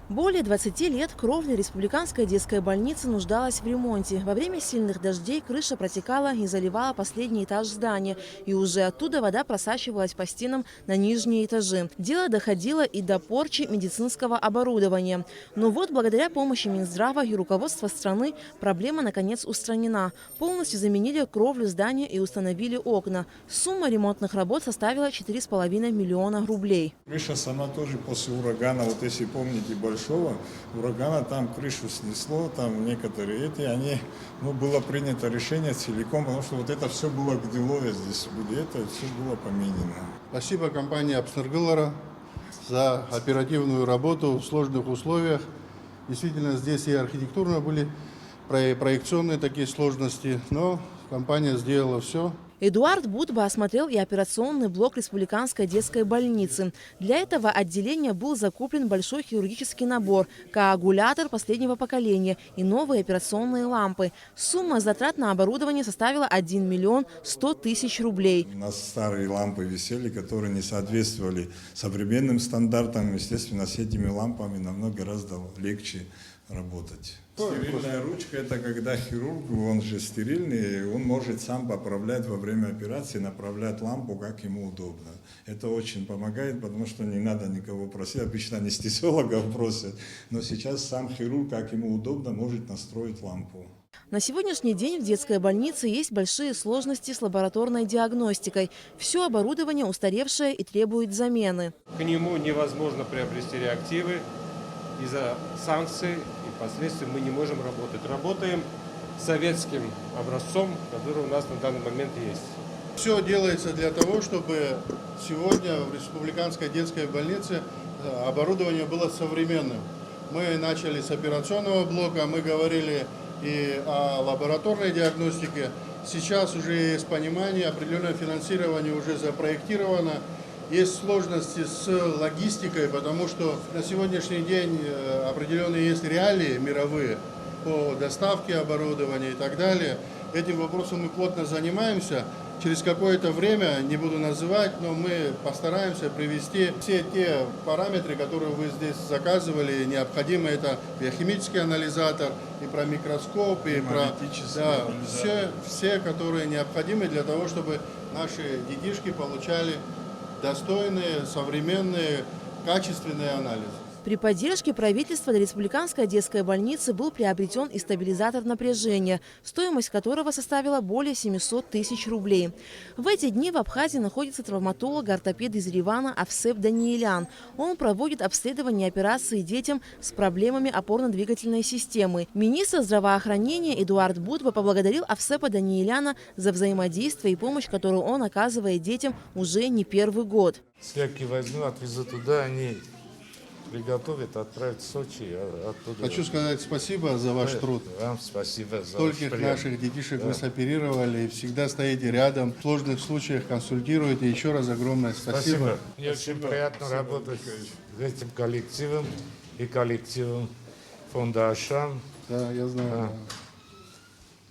Более 20 лет кровля республиканской детской больницы нуждалась в ремонте. Во время сильных дождей крыша протекала и заливала последний этаж здания. И уже оттуда вода просачивалась по стенам на нижние этажи. Дело доходило и до порчи медицинского оборудования. Но вот благодаря помощи Минздрава и руководства страны проблема наконец устранена. Полностью заменили кровлю здания и установили окна. Сумма ремонтных работ составила 4,5 миллиона рублей. Крыша сама тоже после урагана, вот если помните, большого урагана, там крышу снесло, там некоторые было принято решение целиком, потому что вот это все было гнилое здесь, это все было поменено. Спасибо компании Апснергылара за оперативную работу в сложных условиях. Действительно, здесь и архитектурно были проекционные такие сложности, но компания сделала все. Эдуард Будба осмотрел и операционный блок республиканской детской больницы. Для этого отделения был закуплен большой хирургический набор, коагулятор последнего поколения и новые операционные лампы. Сумма затрат на оборудование составила 1 миллион 100 тысяч рублей. У нас старые лампы висели, которые не соответствовали современным стандартам. Естественно, с этими лампами намного гораздо легче работать. Стерильная ручка – это когда хирург, он же стерильный, он может сам поправлять во время операции, направлять лампу, как ему удобно. Это очень помогает, потому что не надо никого просить, обычно анестезиологов просят, но сейчас сам хирург, как ему удобно, может настроить лампу. На сегодняшний день в детской больнице есть большие сложности с лабораторной диагностикой. Все оборудование устаревшее и требует замены. К нему невозможно приобрести реактивы из-за санкций, и впоследствии мы не можем работать. Работаем советским образцом, который у нас на данный момент есть. Все делается для того, чтобы сегодня в республиканской детской больнице оборудование было современным. Мы начали с операционного блока, мы говорили и о лабораторной диагностике. Сейчас уже есть понимание, определенное финансирование уже запроектировано. Есть сложности с логистикой, потому что на сегодняшний день определенные есть реалии мировые по доставке оборудования и так далее. Этим вопросом мы плотно занимаемся. Через какое-то время, не буду называть, но мы постараемся привести все те параметры, которые вы здесь заказывали, необходимы. Это биохимический анализатор, и про микроскоп, и про все, которые необходимы для того, чтобы наши детишки получали достойные, современные, качественные анализы. При поддержке правительства для республиканской детской больницы был приобретен и стабилизатор напряжения, стоимость которого составила более 700 тысяч рублей. В эти дни в Абхазии находится травматолог-ортопед из Еревана Авсеп Даниелян. Он проводит обследование операции детям с проблемами опорно-двигательной системы. Министр здравоохранения Эдуард Будба поблагодарил Авсепа Даниеляна за взаимодействие и помощь, которую он оказывает детям уже не первый год. Слягки возьму, отвезу туда, они приготовят, отправят в Сочи. Оттуда. Хочу сказать спасибо за ваш труд. Вам спасибо за Стольких наших детишек вы соперировали и всегда стоите рядом. В сложных случаях консультируете. Еще раз огромное спасибо. Мне очень приятно работать с этим коллективом и коллективом фонда Ашан. Да, я знаю.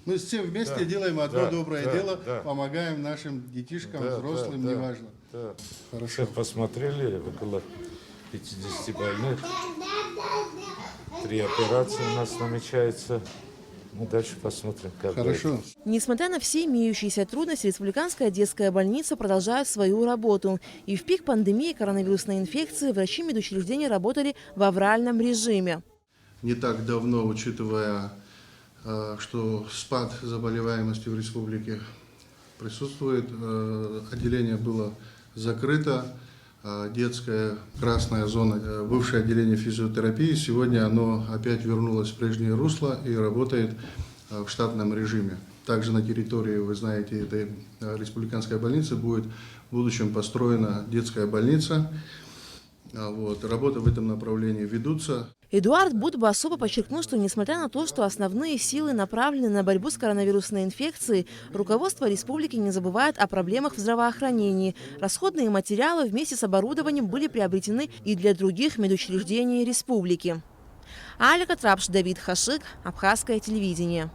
Мы все вместе делаем одно доброе дело, помогаем нашим детишкам, взрослым, неважно. Хорошо. Все посмотрели, около 50 больных. 3 операции у нас намечается. Мы дальше посмотрим, как Хорошо. будет. Несмотря на все имеющиеся трудности, республиканская детская больница продолжает свою работу. И в пик пандемии коронавирусной инфекции врачи медучреждения работали в авральном режиме. Не так давно, учитывая, что спад заболеваемости в республике присутствует, отделение было закрыто. Детская красная зона, бывшее отделение физиотерапии, сегодня оно опять вернулось в прежнее русло и работает в штатном режиме. Также на территории, вы знаете, этой республиканской больницы будет в будущем построена детская больница. Работы в этом направлении ведутся. Эдуард Будба особо подчеркнул, что несмотря на то, что основные силы направлены на борьбу с коронавирусной инфекцией, руководство республики не забывает о проблемах в здравоохранении. Расходные материалы вместе с оборудованием были приобретены и для других медучреждений республики. Алика Трапш, Давид Хашик, Абхазское телевидение.